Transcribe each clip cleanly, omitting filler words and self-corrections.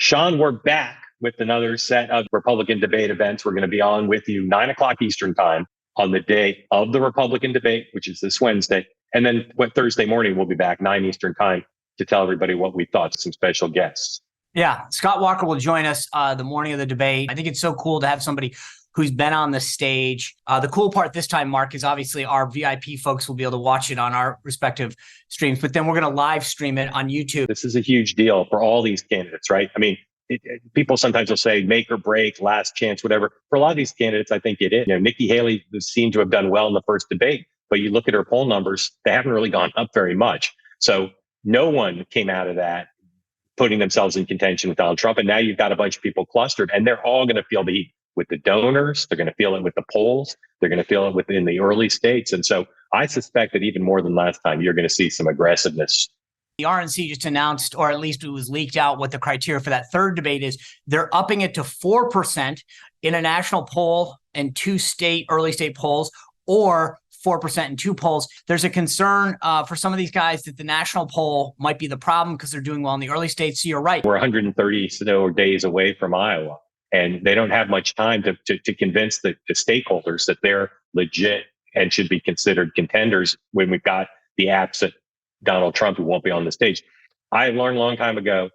Sean, we're back with another set of Republican debate events. We're going to be on with you 9 o'clock Eastern time on the day of the Republican debate, which is this Wednesday. And then Thursday morning, we'll be back 9 Eastern time to tell everybody what we thought, some special guests. Yeah, Scott Walker will join us the morning of the debate. I think it's so cool to have somebody who's been on the stage. The cool part this time, Mark, is obviously our VIP folks will be able to watch it on our respective streams, but then we're going to live stream it on YouTube. This is a huge deal for all these candidates, right? I mean, people sometimes will say make or break, last chance, whatever. For a lot of these candidates, I think it is. Nikki Haley seemed to have done well in the first debate, but you look at her poll numbers, they haven't really gone up very much. So no one came out of that putting themselves in contention with Donald Trump. And now you've got a bunch of people clustered, and they're all going to feel the heat with the donors. They're going to feel it with the polls. They're going to feel it within the early states. And so I suspect that even more than last time, you're going to see some aggressiveness. The RNC just announced, or at least it was leaked out, what the criteria for that third debate is. They're upping it to 4% in a national poll and 2 early state polls, or 4% in 2 polls. There's a concern for some of these guys that the national poll might be the problem because they're doing well in the early states. So you're right. We're 130 days away from Iowa, and they don't have much time to convince the stakeholders that they're legit and should be considered contenders when we've got the absent Donald Trump who won't be on the stage. I learned a long time ago,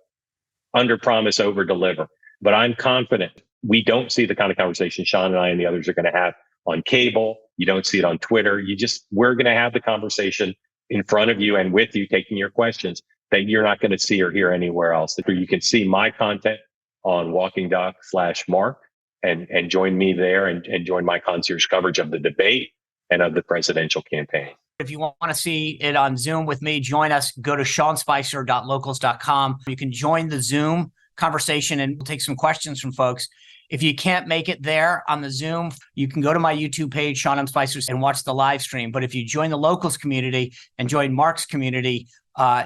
under promise, over deliver. But I'm confident we don't see the kind of conversation Sean and I and the others are going to have on cable. You don't see it on Twitter. We're going to have the conversation in front of you and with you, taking your questions that you're not going to see or hear anywhere else. You can see my content on WalkingDoc/Mark and join me there and join my concierge coverage of the debate and of the presidential campaign. If you want to see it on Zoom with me, join us. Go to SeanSpicer.locals.com. You can join the Zoom conversation and we'll take some questions from folks. If you can't make it there on the Zoom, you can go to my YouTube page, Sean M. Spicer, and watch the live stream. But if you join the locals community and join Mark's community,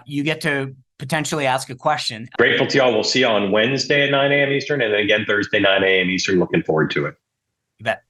you get to potentially ask a question. Grateful to y'all. We'll see you on Wednesday at 9 a.m. Eastern and then again Thursday, 9 a.m. Eastern. Looking forward to it. You bet.